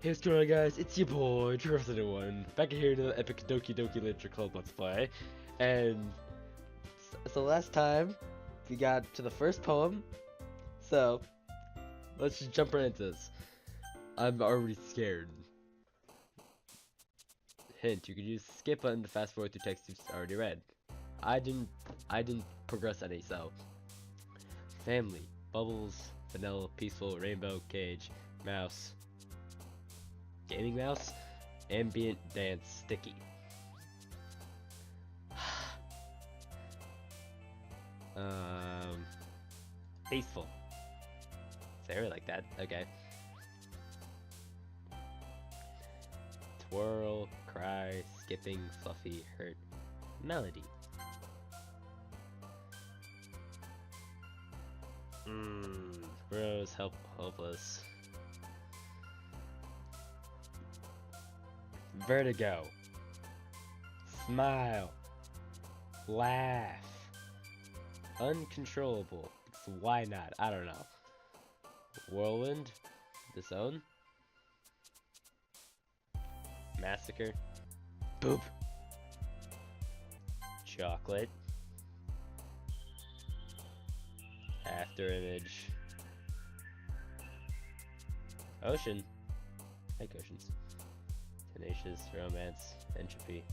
Hey, what's going on, guys? It's your boy, One, back here to the epic Doki Doki Literature Club Let's Play. And so last time, we got to the first poem, so let's just jump right into this. I'm already scared. Hint, you could use the skip button to fast forward through text you've already read. I didn't progress any, so. Family, bubbles, vanilla, peaceful, rainbow, cage, mouse. Gaming mouse, ambient dance, sticky. Peaceful. Say like that. Okay. Twirl, cry, skipping, fluffy, hurt, melody. Rose, hopeless. Vertigo. Smile. Laugh. Uncontrollable. Why not? I don't know. Whirlwind. Disown. Massacre. Boop. Chocolate. After image. Ocean. I like oceans. Tenacious, romance, entropy.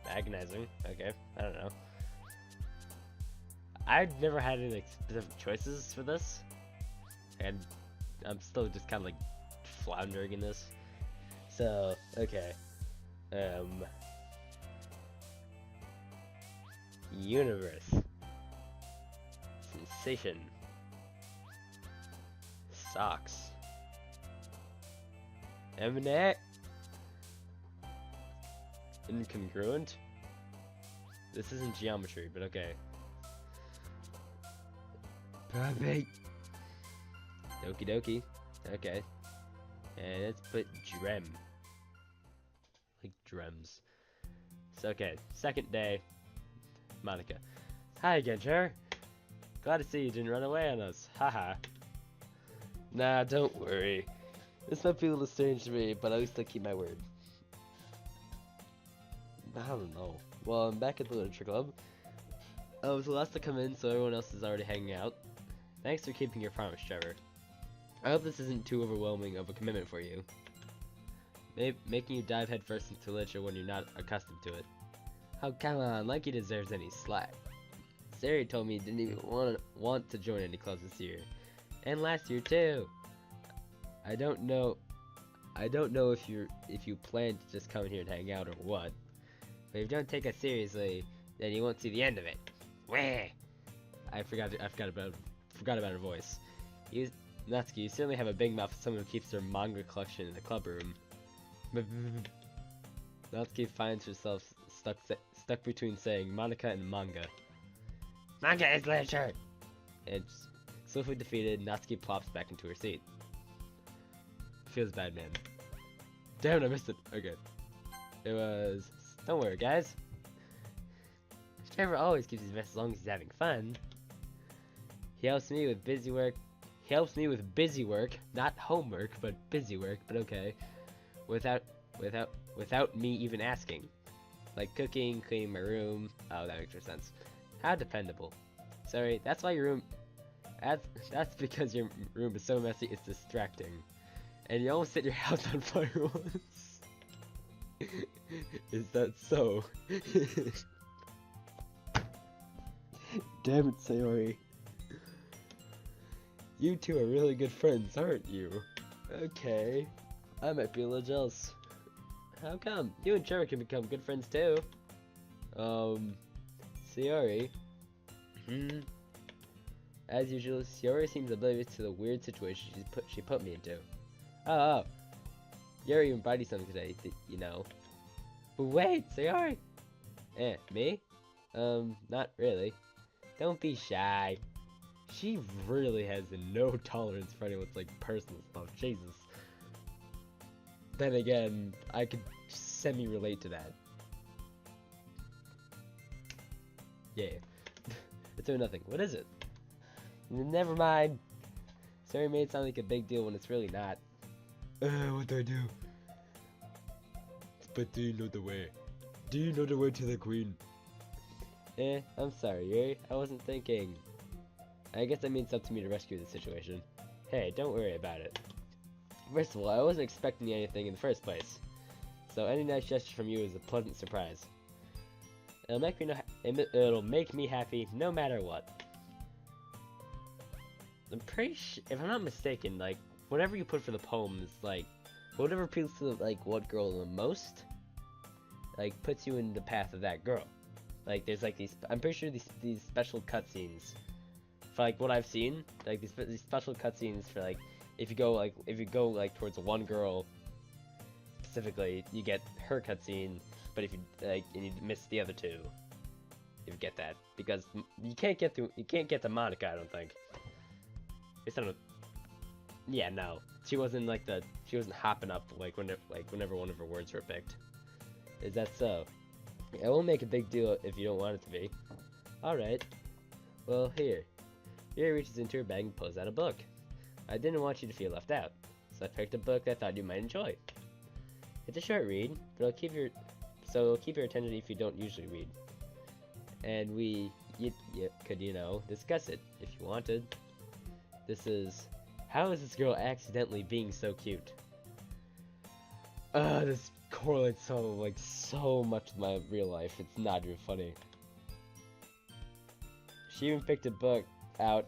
Agonizing, okay, I don't know. I've never had any like specific choices for this, and I'm still just kind of like floundering in this. So, okay. Universe. Sensation. Socks. Eminent. Incongruent. This isn't geometry, but okay. Perfect. Doki Doki. Okay. And let's put Drem. Like drems. So okay, second day. Monica. Hi again, Cher. Glad to see you didn't run away on us. Haha. Nah, don't worry. This might be a little strange to me, but at least I keep my word. I don't know. Well, I'm back at the Literature Club. I was the last to come in, so everyone else is already hanging out. Thanks for keeping your promise, Trevor. I hope this isn't too overwhelming of a commitment for you. Making you dive headfirst into literature when you're not accustomed to it. Oh, come on, like he deserves any slack. Sari told me he didn't even want to join any clubs this year. And last year, too. I don't know if you plan to just come here and hang out or what. But if you don't take us seriously, then you won't see the end of it. Wah! I forgot about her voice. Natsuki, you certainly have a big mouth for someone who keeps their manga collection in the club room. Natsuki finds herself stuck between saying Monica and manga. Manga is literature! And swiftly defeated, Natsuki plops back into her seat. Feels bad, man. Damn it, I missed it. Okay. It was... Don't worry, guys. Trevor always keeps his best as long as he's having fun. He helps me with busy work. He helps me with busy work. Not homework, but busy work, but okay. Without me even asking. Like cooking, cleaning my room. Oh, that makes more sense. How dependable. Sorry, that's why your room... That's because your room is so messy, it's distracting. And you almost set your house on fire once. Is that so? Damn it, Sayori. You two are really good friends, aren't you? Okay. I might be a little jealous. How come? You and Trevor can become good friends too. Sayori. As usual, Sayori seems oblivious to the weird situation she put me into. Oh. You're even biting something today, you know. But wait, Sayori! Me? Not really. Don't be shy. She really has no tolerance for anyone's, like, personal stuff. Jesus. Then again, I could semi-relate to that. Yeah. It's or nothing. What is it? Never mind. Sorry made it sound like a big deal when it's really not. What do I do? But do you know the way? Do you know the way to the queen? I'm sorry, Yuri. I wasn't thinking. I guess that means it's up to me to rescue the situation. Hey, don't worry about it. First of all, I wasn't expecting anything in the first place. So any nice gesture from you is a pleasant surprise. It'll make me happy no matter what. I'm pretty sure, if I'm not mistaken, like, whatever you put for the poems, like, whatever appeals to, like, what girl the most, like, puts you in the path of that girl. Like, there's, like, these, I'm pretty sure these special cutscenes, for, like, what I've seen, like, these special cutscenes for, like, if you go, like, towards one girl, specifically, you get her cutscene, but if you, like, and you miss the other two, if you get that, because you can't get to Monica, I don't think. It's not. Yeah, no. She wasn't hopping up whenever one of her words were picked. Is that so? I won't make a big deal if you don't want it to be. Alright. Well, here. Yuri reaches into her bag and pulls out a book. I didn't want you to feel left out, so I picked a book that I thought you might enjoy. It's a short read, but it'll keep your attention if you don't usually read. And you could, discuss it if you wanted. This is, how is this girl accidentally being so cute? This correlates so much with my real life. It's not even funny. She even picked a book out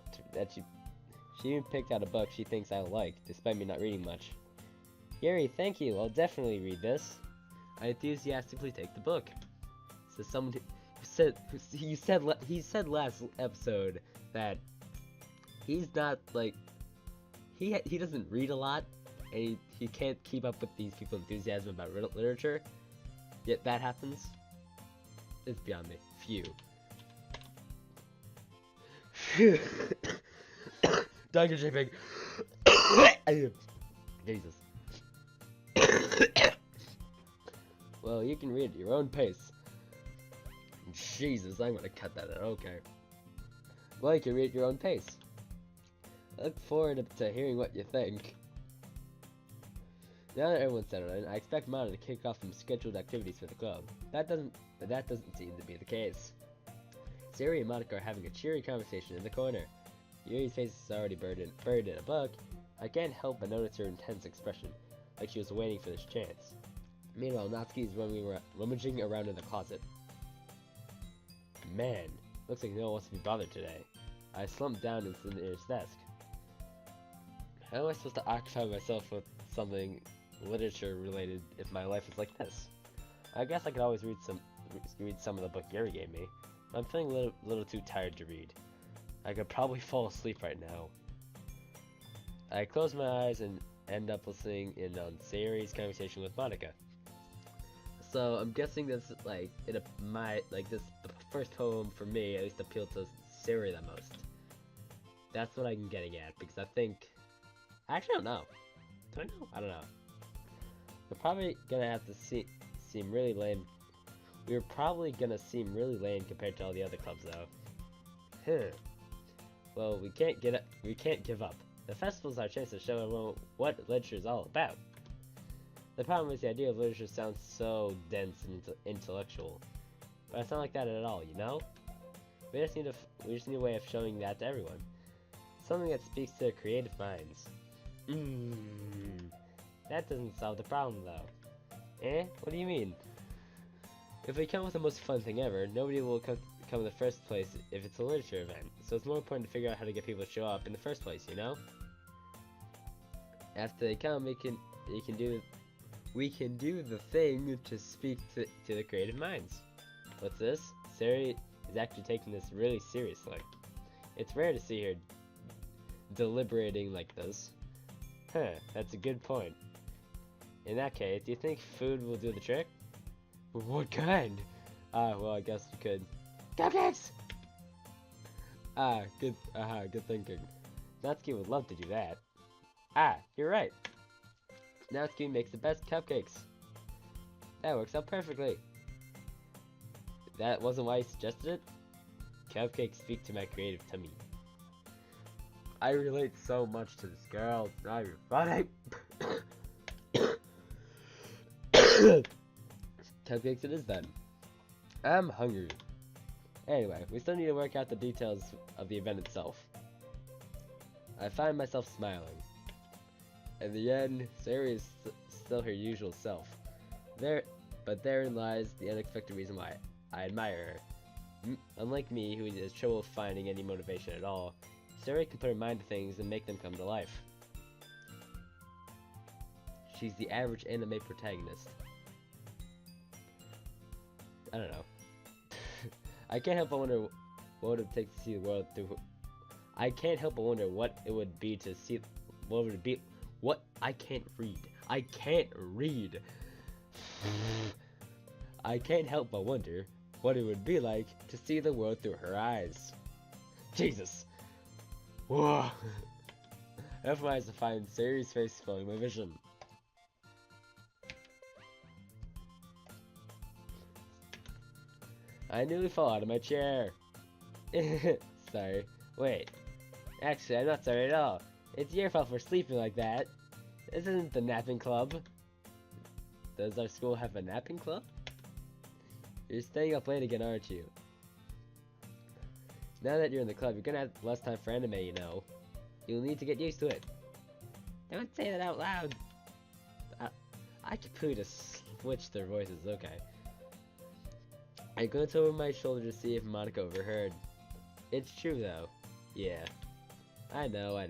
she even picked out a book she thinks I like, despite me not reading much. Yuri, thank you. I'll definitely read this. I enthusiastically take the book. So someone he said last episode that he's not, like, he doesn't read a lot, and he can't keep up with these people's enthusiasm about literature, yet that happens. It's beyond me. Phew. Dr. J-Pig. Jesus. Well, you can read at your own pace. Jesus, I'm gonna cut that out. Okay. Well, you can read at your own pace. I look forward to hearing what you think. Now that everyone's settled in, I expect Mana to kick off some scheduled activities for the club. But that doesn't seem to be the case. Siri and Monica are having a cheery conversation in the corner. Yuri's face is already buried in a book. I can't help but notice her intense expression, like she was waiting for this chance. Meanwhile, Natsuki is rummaging around in the closet. Man, looks like no one wants to be bothered today. I slumped down and stood near his desk. How am I supposed to occupy myself with something literature related if my life is like this? I guess I could always read some of the book Yuri gave me. I'm feeling a little too tired to read. I could probably fall asleep right now. I close my eyes and end up listening in on Sayori's conversation with Monica. So I'm guessing this the first poem for me at least appealed to Sayori the most. That's what I'm getting at, because I think, actually I don't know. Do I know? I don't know. We're probably gonna have to seem really lame. We're probably gonna seem really lame compared to all the other clubs, though. Well, we can't give up. The festival's our chance to show everyone what literature is all about. The problem is the idea of literature sounds so dense and intellectual, but it's not like that at all, you know? We just need a way of showing that to everyone. Something that speaks to their creative minds. That doesn't solve the problem, though. What do you mean? If we come up with the most fun thing ever, nobody will come in the first place if it's a literature event. So it's more important to figure out how to get people to show up in the first place, you know? After they come, we can do the thing to speak to the creative minds. What's this? Sari is actually taking this really seriously. It's rare to see her deliberating like this. That's a good point. In that case, do you think food will do the trick? What kind? Well, I guess you could. Cupcakes! Good thinking. Natsuki would love to do that. You're right. Natsuki makes the best cupcakes. That works out perfectly. That wasn't why I suggested it? Cupcakes speak to my creative tummy. I relate so much to this girl. Now you're funny. Cupcakes it is then. I'm hungry. Anyway, we still need to work out the details of the event itself. I find myself smiling. In the end, Sayori is still her usual self. But therein lies the unexpected reason why I admire her. Unlike me, who has trouble finding any motivation at all, Sayori can put her mind to things and make them come to life. She's the average anime protagonist. I don't know. I can't help but wonder what would it take to see the world through. I can't help but wonder what it would be to see. What would it be? What? I can't read. I can't read. I can't help but wonder what it would be like to see the world through her eyes. Jesus. Whoa. I open my eyes to find Sayori's face filling my vision. I nearly fell out of my chair. Sorry. Wait. Actually, I'm not sorry at all. It's your fault for sleeping like that. This isn't the napping club. Does our school have a napping club? You're staying up late again, aren't you? Now that you're in the club, you're gonna have less time for anime, you know. You'll need to get used to it. Don't say that out loud. I could put to switch their voices, okay. I glanced over my shoulder to see if Monica overheard. It's true, though. Yeah. I know.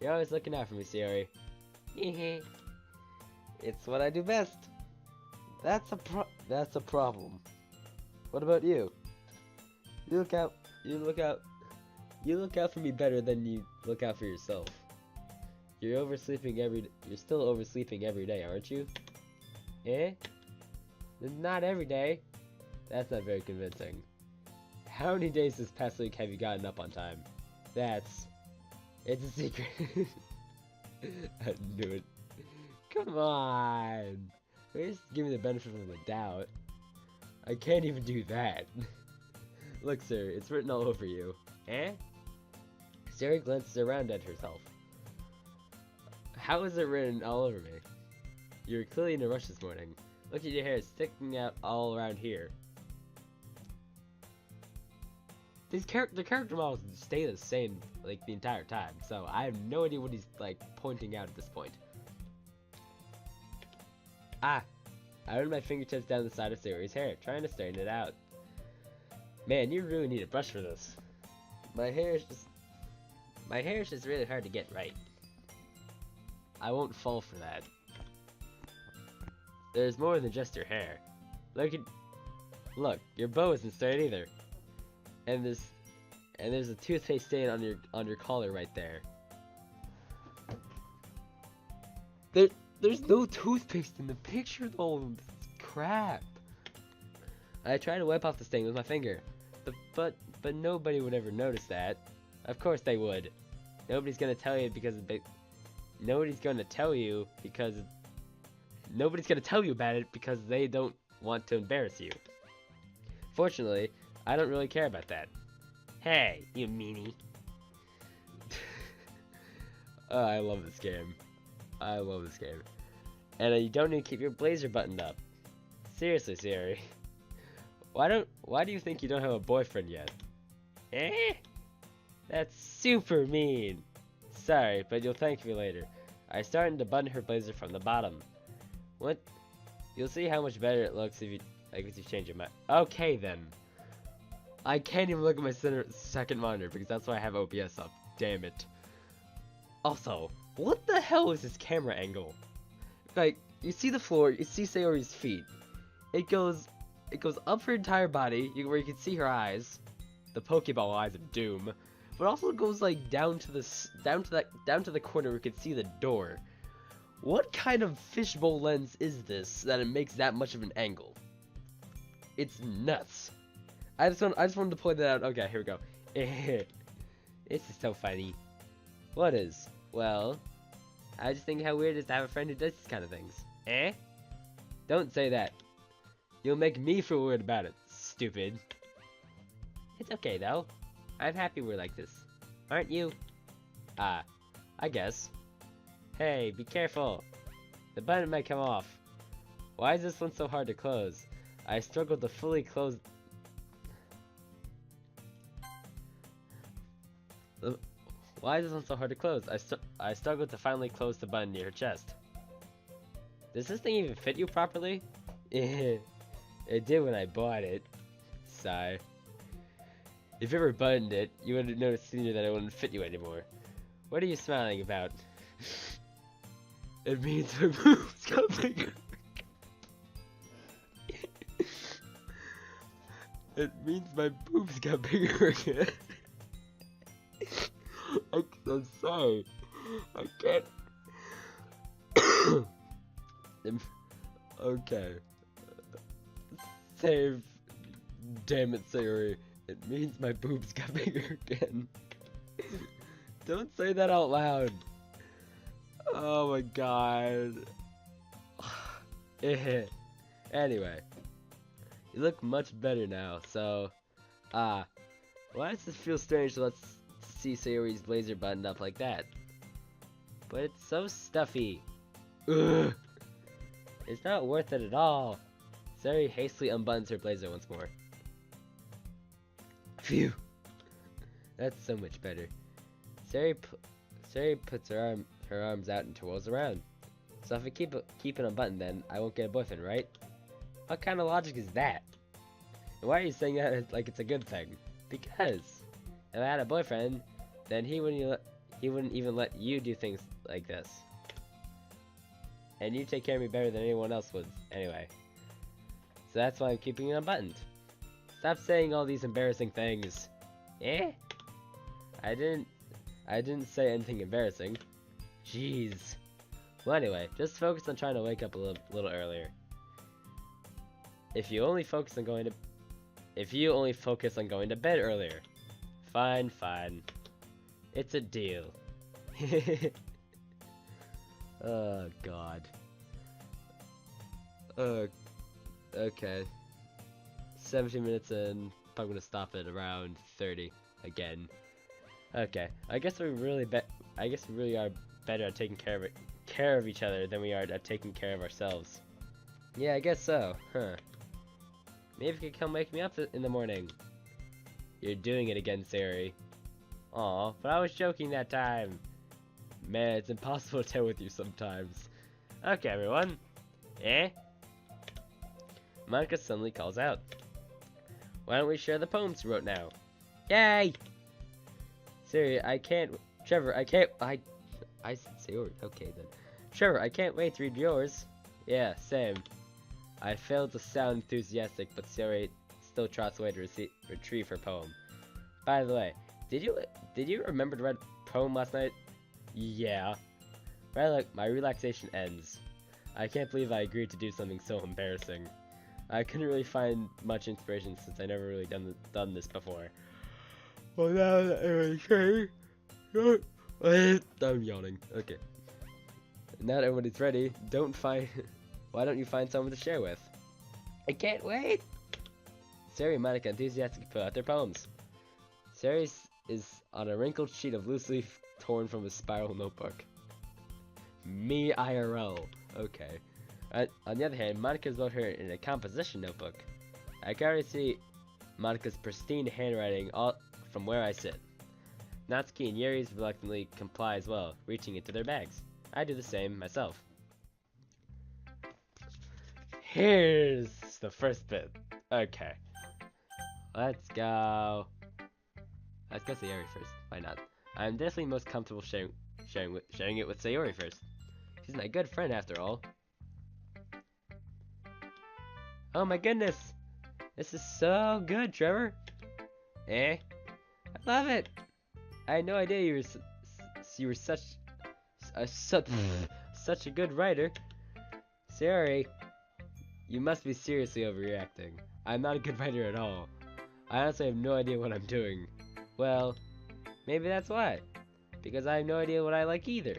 You're always looking out for me, Sayori. It's what I do best. That's a problem. What about you? You look out for me better than you look out for yourself. You're still oversleeping every day, aren't you? Eh? Not every day. That's not very convincing. How many days this past week have you gotten up on time? It's a secret. I knew it. Come on. Just give me the benefit of the doubt. I can't even do that. Look, sir, it's written all over you. Eh? Sayori glances around at herself. How is it written all over me? You were clearly in a rush this morning. Look at your hair sticking out all around here. The character models stay the same, like, the entire time, so I have no idea what he's, like, pointing out at this point. I run my fingertips down the side of Sayori's hair, trying to straighten it out. Man, you really need a brush for this. My hair is just really hard to get right. I won't fall for that. There's more than just your hair. Look, your bow isn't straight either. And there's a toothpaste stain on your collar right there. There's no toothpaste in the picture though. Crap. I tried to wipe off the stain with my finger, but nobody would ever notice that. Of course they would. Nobody's gonna tell you about it because they don't want to embarrass you. Fortunately, I don't really care about that. Hey, you meanie. Oh, I love this game. And you don't need to keep your blazer buttoned up. Seriously, Sayori. Why do you think you don't have a boyfriend yet? Eh? That's super mean. Sorry, but you'll thank me later. I started to button her blazer from the bottom. What? You'll see how much better it looks if you change your mind. Okay then. I can't even look at my second monitor because that's why I have OBS up. Damn it. Also, what the hell is this camera angle? Like, you see the floor, you see Sayori's feet. It goes up her entire body, where you can see her eyes, the Pokeball eyes of doom. But also it goes like down to the corner where you can see the door. What kind of fishbowl lens is this that it makes that much of an angle? It's nuts. I just wanted to point that out. Okay, here we go. This is so funny. What is? Well, I just think how weird it is to have a friend who does these kind of things. Eh? Don't say that. You'll make me feel weird about it, stupid. It's okay though. I'm happy we're like this. Aren't you? Ah, I guess. Hey, be careful! The button might come off. Why is this one so hard to close? I struggled to fully close... Why is this one so hard to close? I struggled to finally close the button near her chest. Does this thing even fit you properly? It did when I bought it. Sigh. If you ever buttoned it, you would have noticed sooner that it wouldn't fit you anymore. What are you smiling about? It means my boobs got bigger. It means my boobs got bigger again. I'm sorry. I can't. Okay. Save. Damn it, Sayori. It means my boobs got bigger again. Don't say that out loud. Oh my god. Anyway. You look much better now, so... why does this feel strange to let's see Sayori's blazer buttoned up like that? But it's so stuffy. Ugh. It's not worth it at all. Sayori hastily unbuttons her blazer once more. Phew. That's so much better. Sayori puts her arms out and twirls around. So if I keep it unbuttoned, then I won't get a boyfriend, right? What kind of logic is that? And why are you saying that like it's a good thing? Because if I had a boyfriend, then he wouldn't even let you do things like this. And you take care of me better than anyone else would, anyway. So that's why I'm keeping it unbuttoned. Stop saying all these embarrassing things. Eh? I didn't say anything embarrassing. Jeez. Well, anyway, just focus on trying to wake up a little earlier. If you only focus on going to bed earlier. Fine. It's a deal. Oh god. Okay. 17 minutes in. I'm gonna stop at around 30 again. Okay. I guess we really are better at taking care of each other than we are at taking care of ourselves. Yeah, I guess so. Huh. Maybe you could come wake me up in the morning. You're doing it again, Sayori. Aw, but I was joking that time. Man, it's impossible to tell with you sometimes. Okay, everyone. Eh? Monica suddenly calls out. Why don't we share the poems you wrote now? Yay! Sayori, I can't... Trevor, I can't... I said Sayori. Okay, then. Trevor, I can't wait to read yours. Yeah, same. I failed to sound enthusiastic, but Sayori still trots away to retrieve her poem. By the way, did you remember to write a poem last night? Yeah. My relaxation ends. I can't believe I agreed to do something so embarrassing. I couldn't really find much inspiration since I never really done this before. Well, now that everybody's ready, I'm yawning. Okay. Now that everybody's ready, why don't you find someone to share with? I can't wait! Sayori and Monica enthusiastically put out their poems. Sayori is on a wrinkled sheet of loose leaf torn from a spiral notebook. Me IRL. Okay. On the other hand, Monica's wrote her in a composition notebook. I can already see Monica's pristine handwriting all from where I sit. Natsuki and Yuri's reluctantly comply as well, reaching into their bags. I do the same myself. Here's the first bit. Okay. Let's go Sayori first. Why not? I'm definitely most comfortable sharing it with Sayori first. She's my good friend after all. Oh my goodness! This is so good, Trevor! Eh? I love it! I had no idea you were such a good writer. Sayori, you must be seriously overreacting. I'm not a good writer at all. I honestly have no idea what I'm doing. Well, maybe that's why. Because I have no idea what I like either.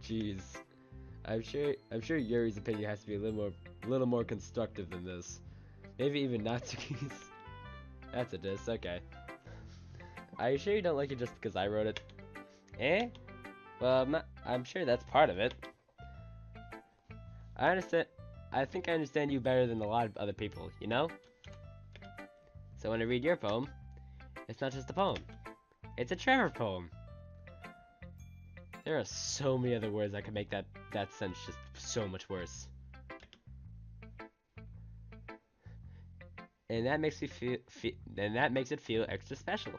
Jeez. I'm sure Yuri's opinion has to be a little more constructive than this. Maybe even Natsuki's. That's a diss, okay. Are you sure you don't like it just because I wrote it? Eh? Well, I'm sure that's part of it. I understand. I think I understand you better than a lot of other people, you know? So when I read your poem, it's not just a poem. It's a Trevor poem. There are so many other words that could make that sentence just so much worse. And that makes me and that makes it feel extra special.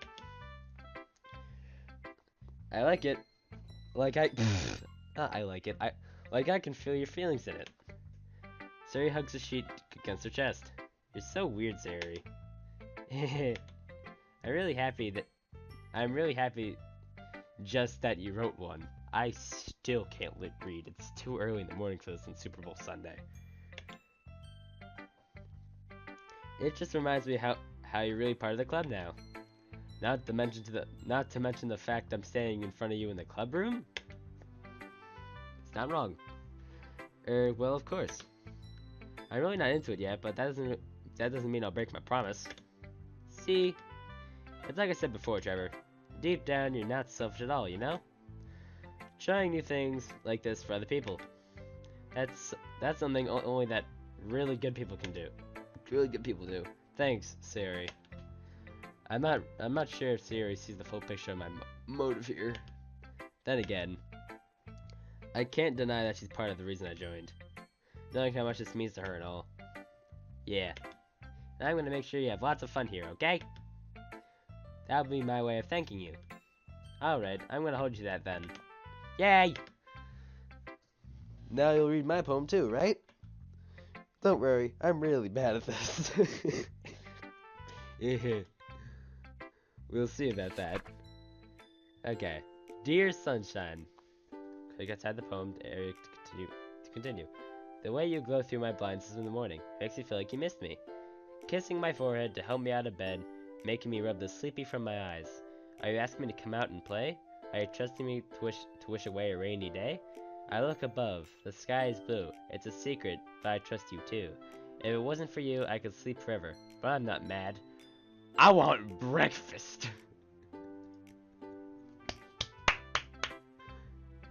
I like it. Like I like it. I can feel your feelings in it. Sari hugs the sheet against her chest. You're so weird, Sari. I'm really happy just that you wrote one. I still can't read. It's too early in the morning for this on Super Bowl Sunday. It just reminds me how you're really part of the club now. Not to mention the fact I'm standing in front of you in the club room. It's not wrong. Well, of course. I'm really not into it yet, but that doesn't mean I'll break my promise. See, it's like I said before, Trevor. Deep down, you're not selfish at all, you know? Trying new things like this for other people. That's something only that really good people can do. Really good people do. Thanks, Sari. I'm not sure if Sari sees the full picture of my motive here. Then again, I can't deny that she's part of the reason I joined. Knowing how much this means to her and all. Yeah. And I'm gonna make sure you have lots of fun here, okay? That'll be my way of thanking you. Alright, I'm gonna hold you to that then. Yay! Now you'll read my poem too, right? Don't worry, I'm really bad at this. We'll see about that. Okay. Dear Sunshine. Click outside the poem area to continue. The way you glow through my blinds in the morning makes me feel like you missed me. Kissing my forehead to help me out of bed, making me rub the sleepy from my eyes. Are you asking me to come out and play? Are you trusting me to wish away a rainy day? I look above. The sky is blue. It's a secret, but I trust you too. If it wasn't for you, I could sleep forever. But I'm not mad. I want breakfast!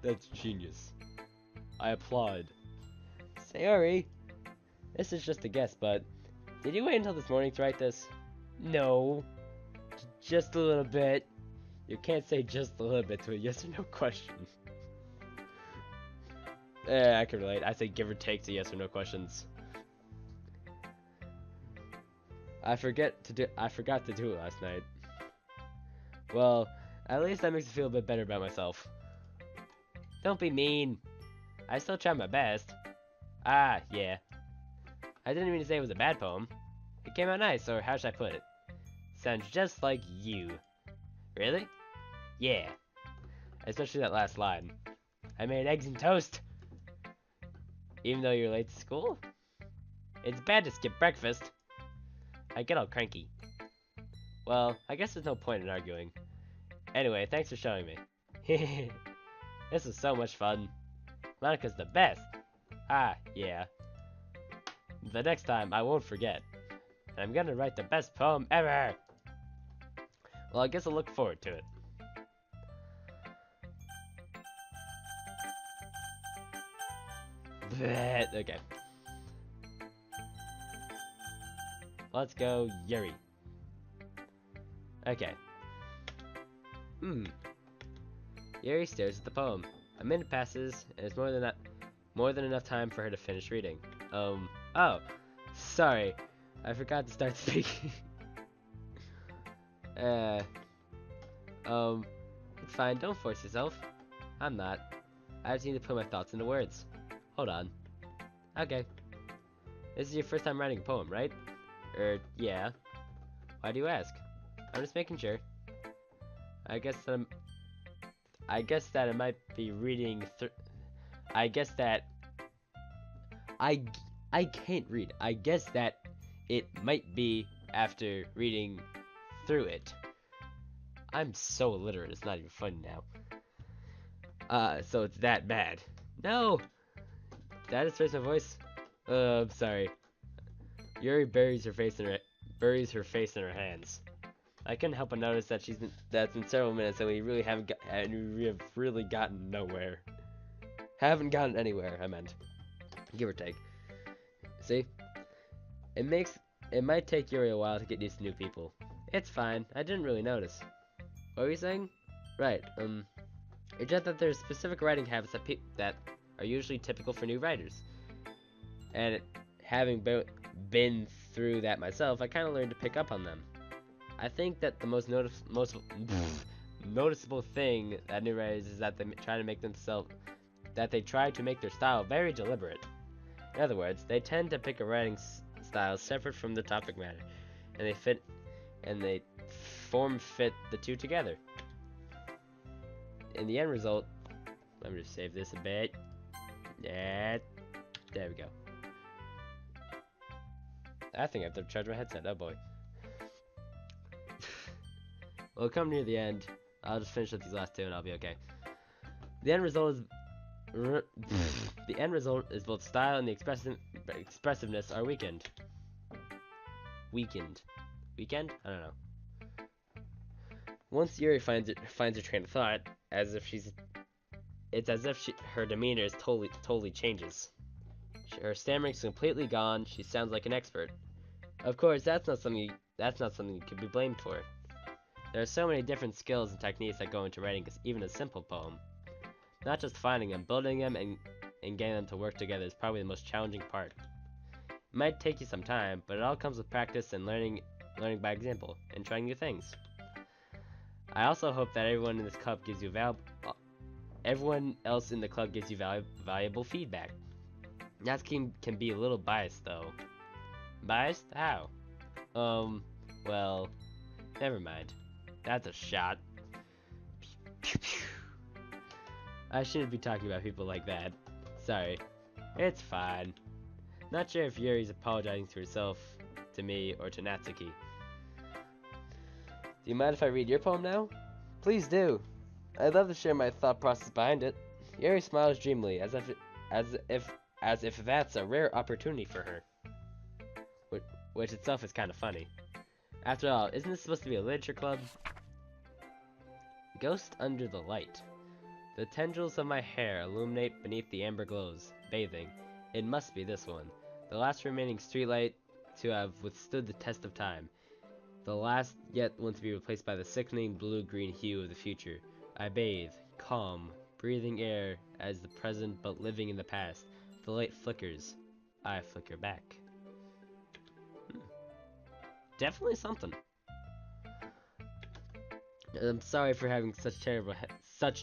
That's genius. I applaud. Sayori, this is just a guess, but did you wait until this morning to write this? No. Just a little bit. You can't say just a little bit to a yes or no question. I can relate. I say give or take to yes or no questions. I forgot to do it last night. Well, at least that makes me feel a bit better about myself. Don't be mean. I still tried my best. Ah, yeah. I didn't mean to say it was a bad poem. It came out nice, or how should I put it? Sounds just like you. Really? Yeah. Especially that last line. I made eggs and toast. Even though you're late to school? It's bad to skip breakfast. I get all cranky. Well, I guess there's no point in arguing. Anyway, thanks for showing me. This was so much fun. Monica's the best. Ah, yeah. The next time, I won't forget. And I'm gonna write the best poem ever! Well, I guess I'll look forward to it. Okay. Let's go, Yuri. Okay. Yuri stares at the poem. A minute passes, and it's more than enough time for her to finish reading. Oh, sorry. I forgot to start speaking. It's fine, don't force yourself. I'm not. I just need to put my thoughts into words. Hold on. Okay. This is your first time writing a poem, right? Yeah. Why do you ask? I'm just making sure. I guess that I might be reading I guess that I can't read. I guess that it might be after reading through it. I'm so illiterate, it's not even funny now. So it's that bad. No! Did I just raise my voice? I'm sorry. Yuri buries her face in her hands. I couldn't help but notice that that's in several minutes and we have really gotten nowhere. Haven't gotten anywhere, I meant. Give or take. See? It makes it might take Yuri a while to get used to new people. It's fine. I didn't really notice. What were you saying? Right. It's just that there's specific writing habits that are usually typical for new writers. And having been through that myself, I kind of learned to pick up on them. I think that the most noticeable thing that new writers is that they try to make their style very deliberate. In other words, they tend to pick a writing style separate from the topic matter, and they form fit the two together. In the end result, let me just save this a bit. Yeah, there we go. I think I have to charge my headset. Oh boy. Well, come near the end. I'll just finish up these last two and I'll be okay. The end result is both style and the expressiveness are weakened. Weekend? I don't know. Once Yuri finds her train of thought, it's as if her demeanor is totally changes. Her stammering's completely gone. She sounds like an expert. Of course, that's not something you could be blamed for. There are so many different skills and techniques that go into writing even a simple poem. Not just finding them, building them, and getting them to work together is probably the most challenging part. It might take you some time, but it all comes with practice and learning by example, and trying new things. I also hope that everyone else in the club gives you valuable feedback. That can be a little biased, though. Biased? How? Well, never mind. That's a shot. I shouldn't be talking about people like that. Sorry. It's fine. Not sure if Yuri's apologizing to herself, to me, or to Natsuki. Do you mind if I read your poem now? Please do. I'd love to share my thought process behind it. Yuri smiles dreamily, as if that's a rare opportunity for her. Which itself is kind of funny. After all, isn't this supposed to be a literature club? Ghost under the light. The tendrils of my hair illuminate beneath the amber glows, bathing. It must be this one. The last remaining streetlight to have withstood the test of time. The last yet one to be replaced by the sickening blue-green hue of the future. I bathe, calm, breathing air as the present but living in the past. The light flickers. I flicker back. Definitely something. I'm sorry for having such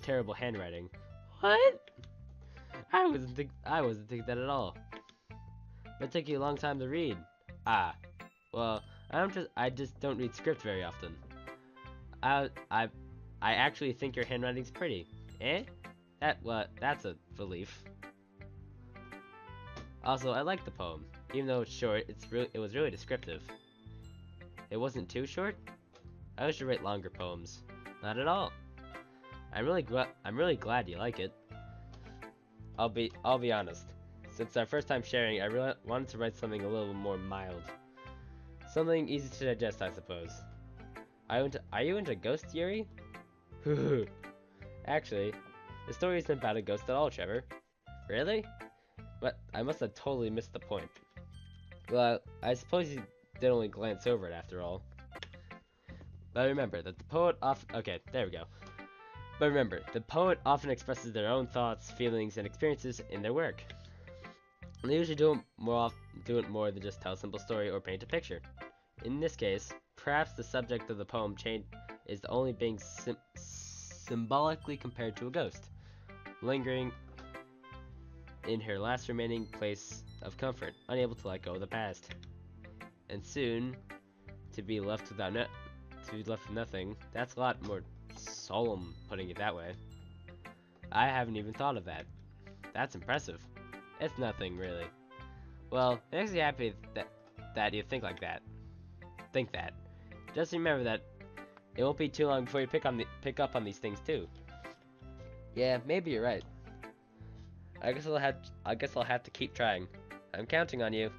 terrible handwriting. What? I wasn't thinking that at all. It took you a long time to read. Ah, well, I just don't read script very often. I actually think your handwriting's pretty. Eh? That's a relief. Also, I like the poem. Even though it's short, it was really descriptive. It wasn't too short? I wish to write longer poems. Not at all. I'm really glad you like it. I'll be honest. Since our first time sharing, I really wanted to write something a little more mild. Something easy to digest, I suppose. Are you into ghosts, Yuri? Actually, the story isn't about a ghost at all, Trevor. Really? But I must have totally missed the point. Well, I suppose you did only glance over it after all. But remember that the poet okay, there we go. But remember, the poet often expresses their own thoughts, feelings, and experiences in their work. They usually do it more than just tell a simple story or paint a picture. In this case, perhaps the subject of the poem is only being symbolically compared to a ghost, lingering in her last remaining place of comfort, unable to let go of the past. And soon, to be left with nothing, that's a lot more solemn, putting it that way. I haven't even thought of that. That's impressive. It's nothing, really. Well, it makes me happy that you think like that. Think that. Just remember that it won't be too long before you pick up on these things too. Yeah, maybe you're right. I guess I'll have to keep trying. I'm counting on you.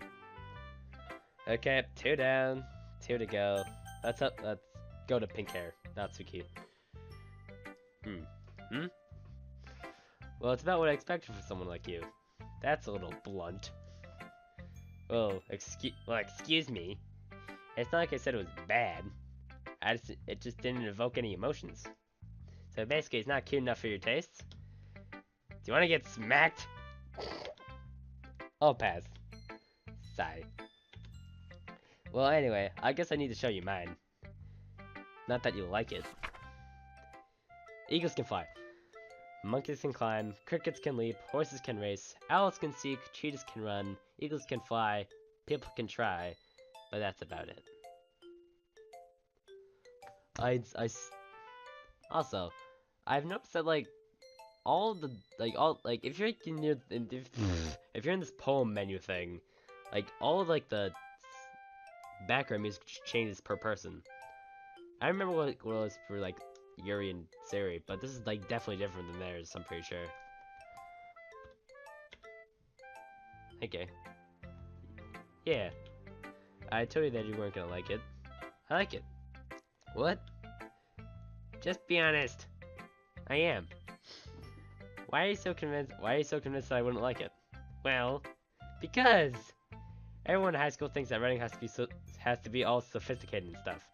Okay, 2 down, 2 to go. Let's go to pink hair. That's so cute. Hmm? Well, it's about what I expected for someone like you. That's a little blunt. Well, excuse me. It's not like I said it was bad. It just didn't evoke any emotions. So basically, it's not cute enough for your tastes. Do you want to get smacked? I'll pass. Sigh. Well, anyway, I guess I need to show you mine. Not that you'll like it. Eagles can fly. Monkeys can climb. Crickets can leap. Horses can race. Owls can seek. Cheetahs can run. Eagles can fly. People can try. But that's about it. Also, I've noticed that like if you're if you're in this poem menu thing, like all of like the background music changes per person. I remember what it was for like Yuri and Sari, but this is like definitely different than theirs. I'm pretty sure. Okay. Yeah, I told you that you weren't gonna like it. I like it. What? Just be honest. I am. Why are you so convinced? Why are you so convinced that I wouldn't like it? Well, because everyone in high school thinks that writing has to be all sophisticated and stuff.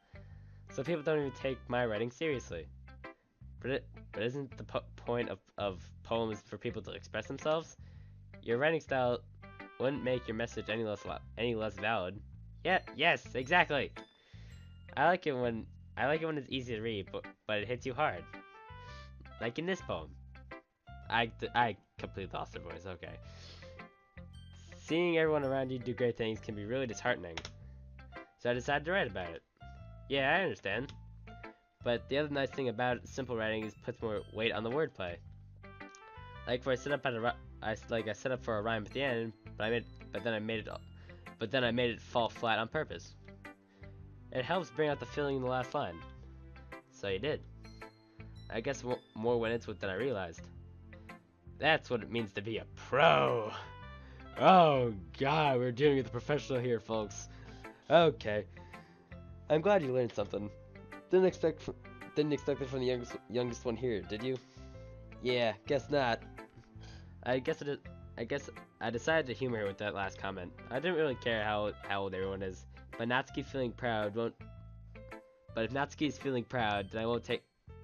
So people don't even take my writing seriously. But isn't the point of poems for people to express themselves? Your writing style wouldn't make your message any less valid. Yeah. Yes. Exactly. I like it when it's easy to read, but it hits you hard. Like in this poem. I completely lost their voice. Okay. Seeing everyone around you do great things can be really disheartening. So I decided to write about it. Yeah, I understand. But the other nice thing about simple writing is it puts more weight on the wordplay. Like where I set up for a rhyme at the end, but then I made it fall flat on purpose. It helps bring out the feeling in the last line. So you did. I guess more went into it than I realized. That's what it means to be a pro. Oh god, we're dealing with a professional here, folks. Okay. I'm glad you learned something. Didn't expect it from the youngest one here, did you? Yeah, guess not. I guess I decided to humor her with that last comment. I didn't really care how old everyone is, but Natsuki feeling proud won't. But if Natsuki's feeling proud, then I won't take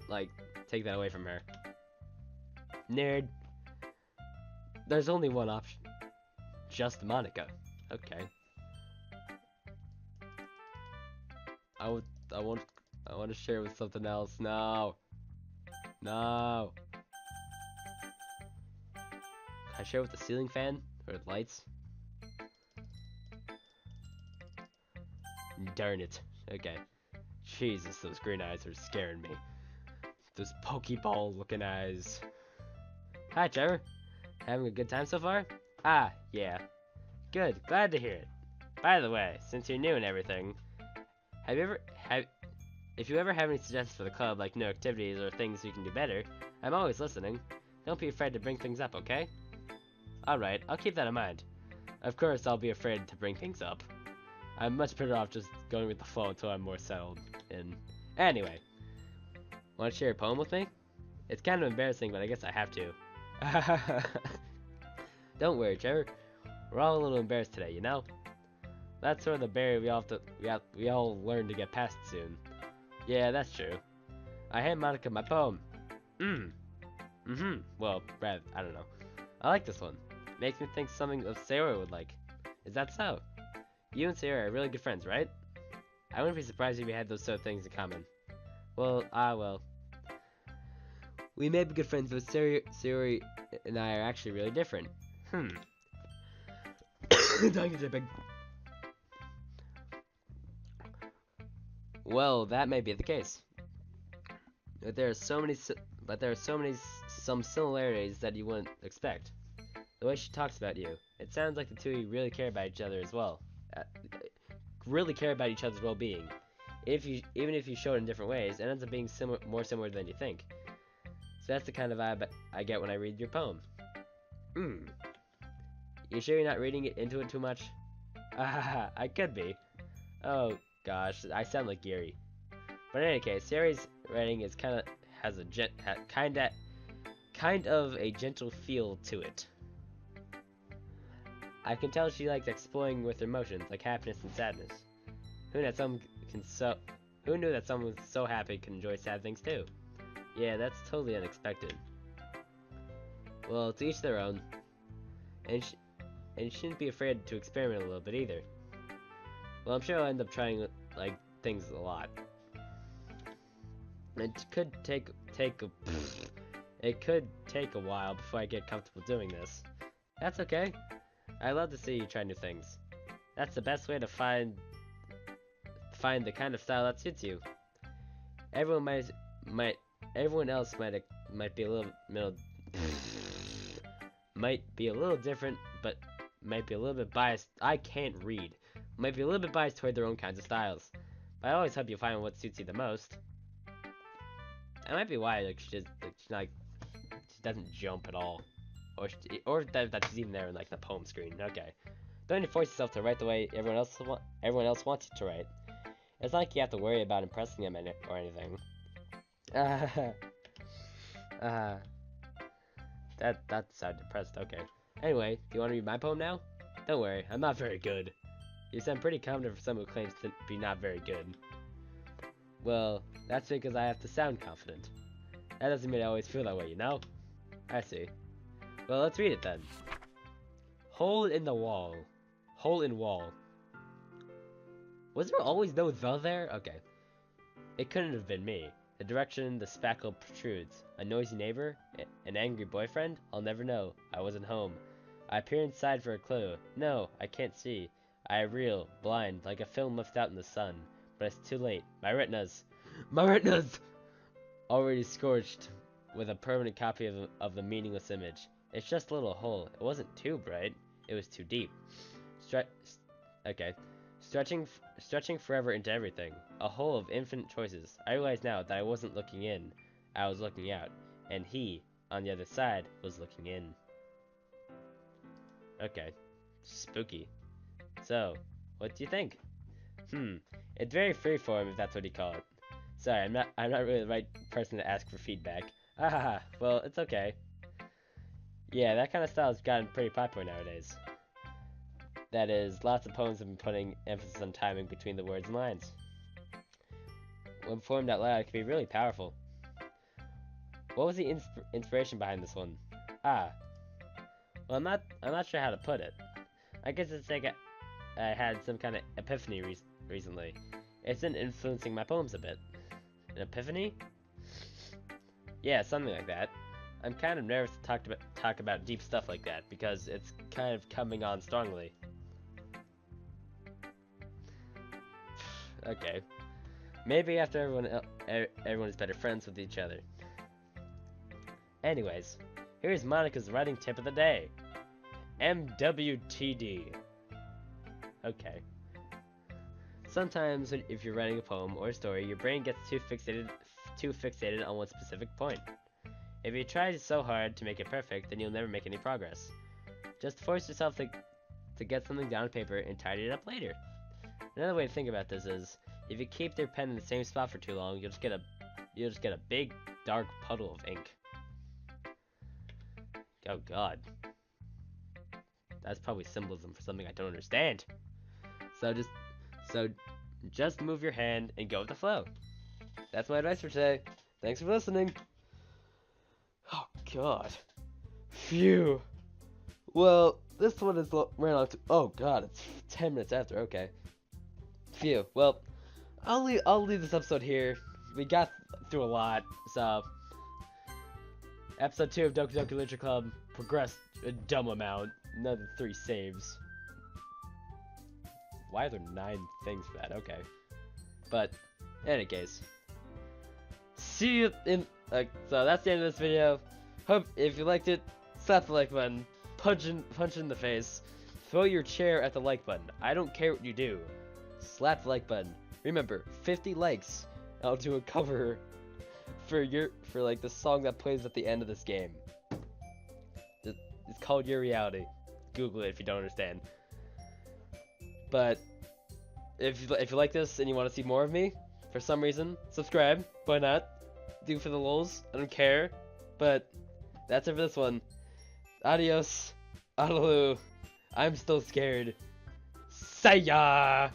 that away from her. Nerd. There's only one option. Just Monica. Okay. I want to share with something else. No. No. Can I share with the ceiling fan or the lights? Darn it. Okay. Jesus, those green eyes are scaring me. Those pokeball looking eyes. Hi, Trevor. Having a good time so far? Ah, yeah. Good. Glad to hear it. By the way, since you're new and everything, if you ever have any suggestions for the club, like new activities or things you can do better, I'm always listening. Don't be afraid to bring things up, okay? Alright, I'll keep that in mind. Of course, I'll be afraid to bring things up. I'm much better off just going with the flow until I'm more settled in. Anyway, want to share a poem with me? It's kind of embarrassing, but I guess I have to. Don't worry, Trevor. We're all a little embarrassed today, you know? That's sort of the barrier we all learn to get past soon. Yeah, that's true. I hand Monica my poem. Well, Brad, I don't know. I like this one. Makes me think something of Sarah would like. Is that so? You and Sarah are really good friends, right? I wouldn't be surprised if we had those sort of things in common. Well, well. We may be good friends, but Sarah and I are actually really different. Well, that may be the case. But there are some similarities that you wouldn't expect. The way she talks about you, it sounds like the two of you really care about each other as well. Really care about each other's well-being. Even if you show it in different ways, it ends up being more similar than you think. So that's the kind of vibe I get when I read your poem. You sure you're not reading into it too much? I could be. Oh gosh, I sound like Gary. But in any case, Sari's writing is has a kind of a gentle feel to it. I can tell she likes exploring with her emotions, like happiness and sadness. Who knew that someone so happy could enjoy sad things too? Yeah, that's totally unexpected. Well, to each their own, and you shouldn't be afraid to experiment a little bit either. Well, I'm sure I'll end up trying like things a lot. It could take a while before I get comfortable doing this. That's okay. I love to see you try new things. That's the best way to find the kind of style that suits you. Everyone else might be a little different, but might be a little bit biased. I can't read. Might be a little bit biased toward their own kinds of styles. But I always help you find what suits you the most. That might be why she doesn't jump at all, or that she's even there in like the poem screen. Okay, don't force yourself to write the way everyone else wants you to write. It's not like you have to worry about impressing them or anything. That sounded depressed. Okay. Anyway, do you want to read my poem now? Don't worry, I'm not very good. You sound pretty confident for someone who claims to be not very good. Well, that's because I have to sound confident. That doesn't mean I always feel that way, you know? I see. Well, let's read it then. Hole in the wall. Hole in wall. Was there always no the there? Okay. It couldn't have been me. The direction the spackle protrudes. A noisy neighbor? An angry boyfriend? I'll never know. I wasn't home. I peer inside for a clue. No, I can't see. I reel, blind, like a film left out in the sun. But it's too late. My retinas! My retinas! Already scorched with a permanent copy of the meaningless image. It's just a little hole. It wasn't too bright. It was too deep. Stretching forever into everything. A hole of infinite choices. I realize now that I wasn't looking in. I was looking out. And he, on the other side, was looking in. Okay. Spooky. So, what do you think? It's very freeform if that's what you call it. Sorry, I'm not really the right person to ask for feedback. Well, it's okay. Yeah, that kind of style has gotten pretty popular nowadays. That is, lots of poems have been putting emphasis on timing between the words and lines. When performed out loud, it can be really powerful. What was the inspiration behind this one? Well, I'm not sure how to put it. I guess it's like I had some kind of epiphany recently. It's been influencing my poems a bit. An epiphany? Yeah, something like that. I'm kind of nervous to talk about deep stuff like that because it's kind of coming on strongly. Okay. Maybe after everyone is better friends with each other. Anyways, here's Monica's writing tip of the day. MWTD. Okay. Sometimes if you're writing a poem or a story, your brain gets too fixated on one specific point. If you try so hard to make it perfect, then you'll never make any progress. Just force yourself to get something down on paper and tidy it up later. Another way to think about this is, if you keep your pen in the same spot for too long, you'll just get a big dark puddle of ink. Oh god. That's probably symbolism for something I don't understand. So just move your hand and go with the flow. That's my advice for today. Thanks for listening. Oh god. Phew. Well, this one is ran off to. Oh god, it's 10 minutes after. Okay. Phew. Well, I'll leave this episode here. We got through a lot, so episode 2 of Doki Doki Literature Club progressed a dumb amount. Another 3 saves. Why are there 9 things for that? Okay. But, in any case. See you in... so that's the end of this video. Hope if you liked it, slap the like button. Punch in the face. Throw your chair at the like button. I don't care what you do. Slap the like button. Remember, 50 likes. I'll do a cover for like the song that plays at the end of this game. It's called Your Reality. Google it if you don't understand. But if you like this and you want to see more of me, for some reason. Subscribe. Why not? Do for the lulz. I don't care. But that's it for this one. Adios. Alaloo. I'm still scared. Say ya!